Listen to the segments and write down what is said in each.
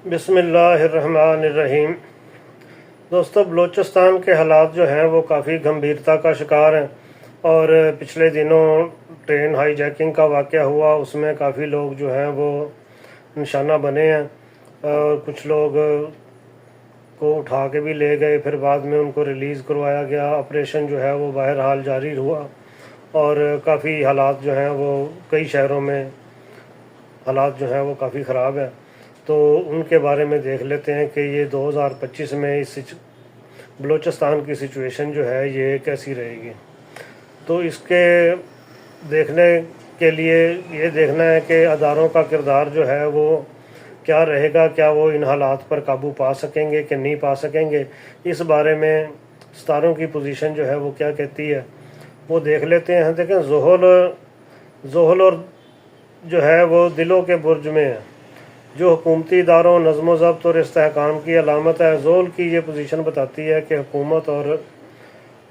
بسم اللہ الرحمن الرحیم۔ دوستو، بلوچستان کے حالات جو ہیں وہ کافی گمبھیرتا کا شکار ہیں، اور پچھلے دنوں ٹرین ہائی جیکنگ کا واقعہ ہوا، اس میں کافی لوگ جو ہیں وہ نشانہ بنے ہیں، اور کچھ لوگ کو اٹھا کے بھی لے گئے، پھر بعد میں ان کو ریلیز کروایا گیا۔ آپریشن جو ہے وہ بہرحال جاری ہوا، اور کافی حالات جو ہیں وہ کئی شہروں میں حالات جو ہیں وہ کافی خراب ہیں۔ تو ان کے بارے میں دیکھ لیتے ہیں کہ یہ 2025 میں اس بلوچستان کی سچویشن جو ہے یہ کیسی رہے گی۔ تو اس کے دیکھنے کے لیے یہ دیکھنا ہے کہ اداروں کا کردار جو ہے وہ کیا رہے گا، کیا وہ ان حالات پر قابو پا سکیں گے کہ نہیں پا سکیں گے۔ اس بارے میں ستاروں کی پوزیشن جو ہے وہ کیا کہتی ہے وہ دیکھ لیتے ہیں۔ دیکھیں، زحل اور جو ہے وہ دلوں کے برج میں ہے، جو حکومتی اداروں، نظم و ضبط اور استحکام کی علامت ہے۔ زحل کی یہ پوزیشن بتاتی ہے کہ حکومت اور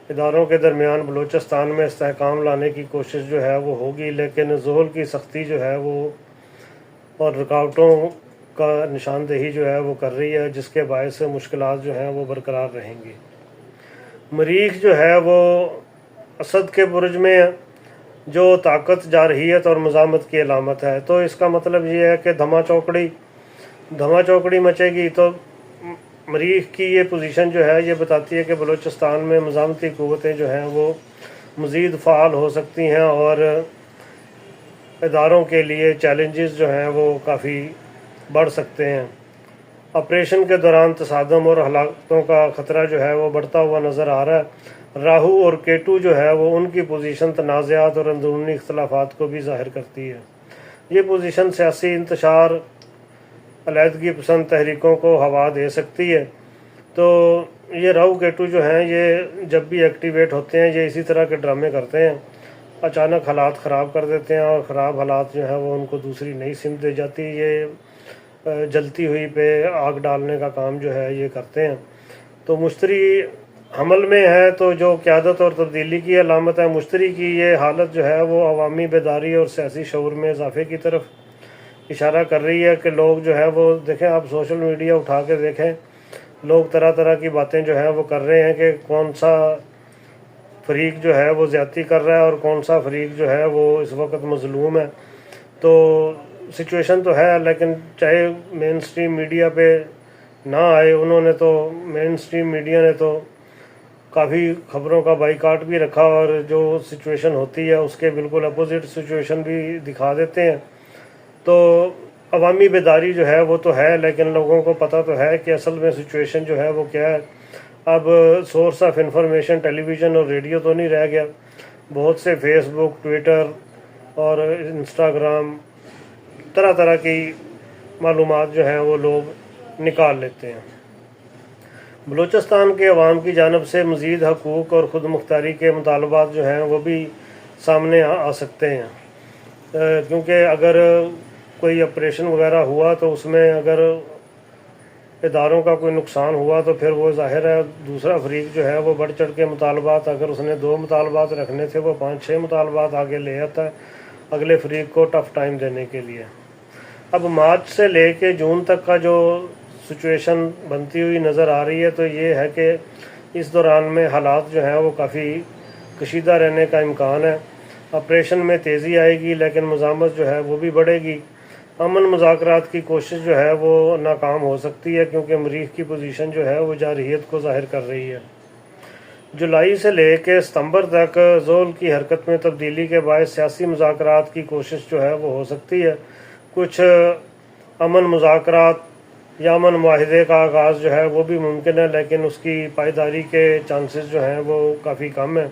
اداروں کے درمیان بلوچستان میں استحکام لانے کی کوشش جو ہے وہ ہوگی، لیکن زحل کی سختی جو ہے وہ اور رکاوٹوں کا نشاندہی جو ہے وہ کر رہی ہے، جس کے باعث مشکلات جو ہیں وہ برقرار رہیں گی۔ مریخ جو ہے وہ اسد کے برج میں ہے، جو طاقت، جارحیت اور مزاحمت کی علامت ہے۔ تو اس کا مطلب یہ ہے کہ دھما چوکڑی مچے گی۔ تو مریخ کی یہ پوزیشن جو ہے یہ بتاتی ہے کہ بلوچستان میں مزاحمتی قوتیں جو ہیں وہ مزید فعال ہو سکتی ہیں، اور اداروں کے لیے چیلنجز جو ہیں وہ کافی بڑھ سکتے ہیں۔ آپریشن کے دوران تصادم اور ہلاکتوں کا خطرہ جو ہے وہ بڑھتا ہوا نظر آ رہا ہے۔ راہو اور کیٹو جو ہے وہ ان کی پوزیشن تنازعات اور اندرونی اختلافات کو بھی ظاہر کرتی ہے۔ یہ پوزیشن سیاسی انتشار، علیحدگی پسند تحریکوں کو ہوا دے سکتی ہے۔ تو یہ راہو کیٹو جو ہیں یہ جب بھی ایکٹیویٹ ہوتے ہیں یہ اسی طرح کے ڈرامے کرتے ہیں، اچانک حالات خراب کر دیتے ہیں، اور خراب حالات جو ہیں وہ ان کو دوسری نئی سمت دے جاتی۔ یہ جلتی ہوئی پہ آگ ڈالنے کا کام جو ہے یہ کرتے ہیں۔ تو مشتری حمل میں ہے، تو جو قیادت اور تبدیلی کی علامت ہے۔ مشتری کی یہ حالت جو ہے وہ عوامی بیداری اور سیاسی شعور میں اضافے کی طرف اشارہ کر رہی ہے، کہ لوگ جو ہے وہ دیکھیں، آپ سوشل میڈیا اٹھا کے دیکھیں، لوگ طرح طرح کی باتیں جو ہے وہ کر رہے ہیں کہ کون سا فریق جو ہے وہ زیادتی کر رہا ہے اور کون سا فریق جو ہے وہ اس وقت مظلوم ہے۔ تو سچویشن تو ہے، لیکن چاہے مین سٹریم میڈیا پہ نہ آئے، انہوں نے تو مین سٹریم میڈیا نے تو کافی خبروں کا بائیکاٹ بھی رکھا، اور جو سچویشن ہوتی ہے اس کے بالکل اپوزٹ سچویشن بھی دکھا دیتے ہیں۔ تو عوامی بیداری جو ہے وہ تو ہے، لیکن لوگوں کو پتہ تو ہے کہ اصل میں سچویشن جو ہے وہ کیا ہے۔ اب source of information television اور ریڈیو تو نہیں رہ گیا، بہت سے فیس بک، ٹویٹر اور انسٹاگرام، طرح طرح کی معلومات جو ہیں وہ لوگ نکال لیتے ہیں۔ بلوچستان کے عوام کی جانب سے مزید حقوق اور خود مختاری کے مطالبات جو ہیں وہ بھی سامنے آ سکتے ہیں، کیونکہ اگر کوئی آپریشن وغیرہ ہوا تو اس میں اگر اداروں کا کوئی نقصان ہوا تو پھر وہ ظاہر ہے دوسرا فریق جو ہے وہ بڑھ چڑھ کے مطالبات، اگر اس نے 2 مطالبات رکھنے تھے وہ 5-6 مطالبات آگے لے آتا ہے اگلے فریق کو ٹف ٹائم دینے کے لیے۔ اب مارچ سے لے کے جون تک کا جو سچویشن بنتی ہوئی نظر آ رہی ہے، تو یہ ہے کہ اس دوران میں حالات جو ہیں وہ کافی کشیدہ رہنے کا امکان ہے۔ آپریشن میں تیزی آئے گی، لیکن مزاحمت جو ہے وہ بھی بڑھے گی۔ امن مذاکرات کی کوشش جو ہے وہ ناکام ہو سکتی ہے، کیونکہ مریخ کی پوزیشن جو ہے وہ جارحیت کو ظاہر کر رہی ہے۔ جولائی سے لے کے ستمبر تک زحل کی حرکت میں تبدیلی کے باعث سیاسی مذاکرات کی کوشش جو ہے وہ ہو سکتی ہے۔ کچھ امن مذاکرات یا امن معاہدے کا آغاز جو ہے وہ بھی ممکن ہے، لیکن اس کی پائیداری کے چانسز جو ہیں وہ کافی کم ہیں۔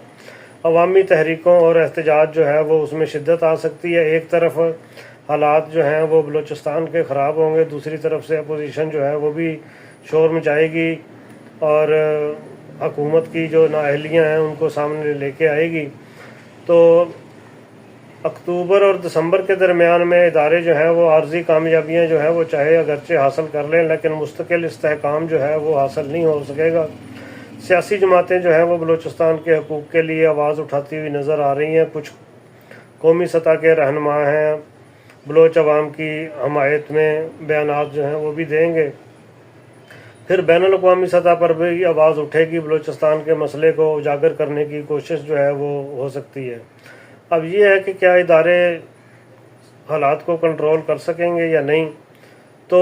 عوامی تحریکوں اور احتجاج جو ہے وہ اس میں شدت آ سکتی ہے۔ ایک طرف حالات جو ہیں وہ بلوچستان کے خراب ہوں گے، دوسری طرف سے اپوزیشن جو ہے وہ بھی شور مچائے گی، اور حکومت کی جو نااہلیاں ہیں ان کو سامنے لے کے آئے گی۔ تو اکتوبر اور دسمبر کے درمیان میں ادارے جو ہیں وہ عارضی کامیابیاں جو ہیں وہ چاہے اگرچہ حاصل کر لیں، لیکن مستقل استحکام جو ہے وہ حاصل نہیں ہو سکے گا۔ سیاسی جماعتیں جو ہیں وہ بلوچستان کے حقوق کے لیے آواز اٹھاتی ہوئی نظر آ رہی ہیں۔ کچھ قومی سطح کے رہنما ہیں، بلوچ عوام کی حمایت میں بیانات جو ہیں وہ بھی دیں گے۔ پھر بین الاقوامی سطح پر بھی آواز اٹھے گی، بلوچستان کے مسئلے کو اجاگر کرنے کی کوشش جو ہے وہ ہو سکتی ہے۔ اب یہ ہے کہ کیا ادارے حالات کو کنٹرول کر سکیں گے یا نہیں، تو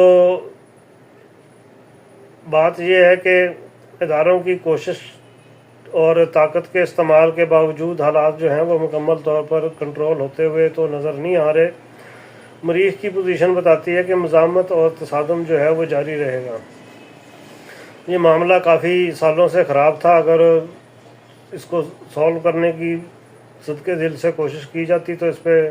بات یہ ہے کہ اداروں کی کوشش اور طاقت کے استعمال کے باوجود حالات جو ہیں وہ مکمل طور پر کنٹرول ہوتے ہوئے تو نظر نہیں آ رہے۔ مریخ کی پوزیشن بتاتی ہے کہ مزاحمت اور تصادم جو ہے وہ جاری رہے گا۔ یہ معاملہ کافی سالوں سے خراب تھا، اگر اس کو سولو کرنے کی صدقے دل سے کوشش کی جاتی تو اس پہ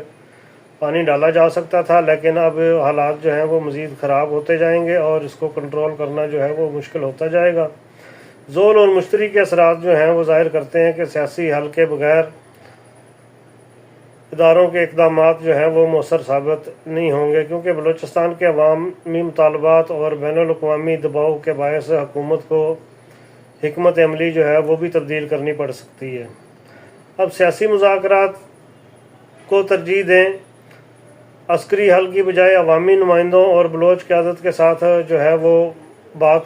پانی ڈالا جا سکتا تھا، لیکن اب حالات جو ہیں وہ مزید خراب ہوتے جائیں گے اور اس کو کنٹرول کرنا جو ہے وہ مشکل ہوتا جائے گا۔ زول اور مشتری کے اثرات جو ہیں وہ ظاہر کرتے ہیں کہ سیاسی حل کے بغیر اداروں کے اقدامات جو ہیں وہ مؤثر ثابت نہیں ہوں گے، کیونکہ بلوچستان کے عوامی مطالبات اور بین الاقوامی دباؤ کے باعث حکومت کو حکمت عملی جو ہے وہ بھی تبدیل کرنی پڑ سکتی ہے۔ اب سیاسی مذاکرات کو ترجیح دیں، عسکری حل کی بجائے عوامی نمائندوں اور بلوچ قیادت کے ساتھ جو ہے وہ بات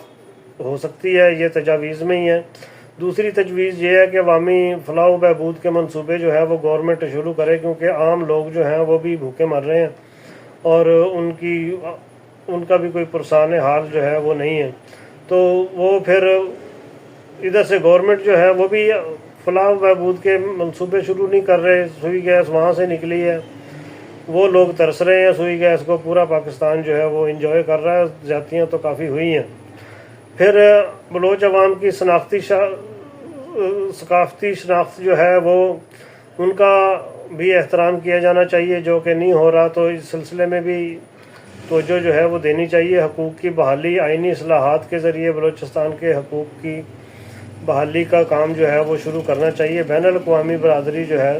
ہو سکتی ہے، یہ تجاویز میں ہی ہے۔ دوسری تجویز یہ ہے کہ عوامی فلاح و بہبود کے منصوبے جو ہے وہ گورنمنٹ شروع کرے، کیونکہ عام لوگ جو ہیں وہ بھی بھوکے مر رہے ہیں اور ان کا بھی کوئی پرسان حال جو ہے وہ نہیں ہے، تو وہ پھر ادھر سے گورنمنٹ جو ہے وہ بھی فلاح و بہبود کے منصوبے شروع نہیں کر رہے۔ سوئی گیس وہاں سے نکلی ہے، وہ لوگ ترس رہے ہیں سوئی گیس کو، پورا پاکستان جو ہے وہ انجوائے کر رہا ہے، زیادتیاں تو کافی ہوئی ہیں۔ پھر بلوچ عوام کی ثقافتی شناخت جو ہے وہ ان کا بھی احترام کیا جانا چاہیے، جو کہ نہیں ہو رہا، تو اس سلسلے میں بھی توجہ جو ہے وہ دینی چاہیے۔ حقوق کی بحالی، آئینی اصلاحات کے ذریعے بلوچستان کے حقوق کی بحالی کا کام جو ہے وہ شروع کرنا چاہیے۔ بین الاقوامی برادری جو ہے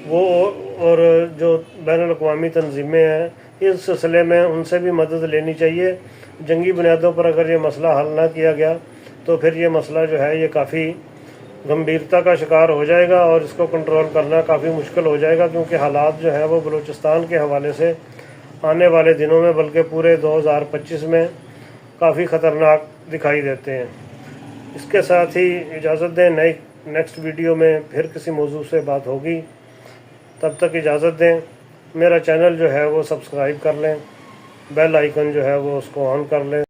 وہ اور جو بین الاقوامی تنظیمیں ہیں اس سلسلے میں ان سے بھی مدد لینی چاہیے۔ جنگی بنیادوں پر اگر یہ مسئلہ حل نہ کیا گیا تو پھر یہ مسئلہ جو ہے یہ کافی گمبھیرتا کا شکار ہو جائے گا اور اس کو کنٹرول کرنا کافی مشکل ہو جائے گا، کیونکہ حالات جو ہے وہ بلوچستان کے حوالے سے آنے والے دنوں میں بلکہ پورے 2025 میں کافی خطرناک دکھائی دیتے ہیں۔ اس کے ساتھ ہی اجازت دیں، نیکسٹ ویڈیو میں پھر کسی موضوع سے بات ہوگی، تب تک اجازت دیں۔ میرا چینل جو ہے وہ سبسکرائب کر لیں، بیل آئیکن جو ہے وہ اس کو آن کر لیں۔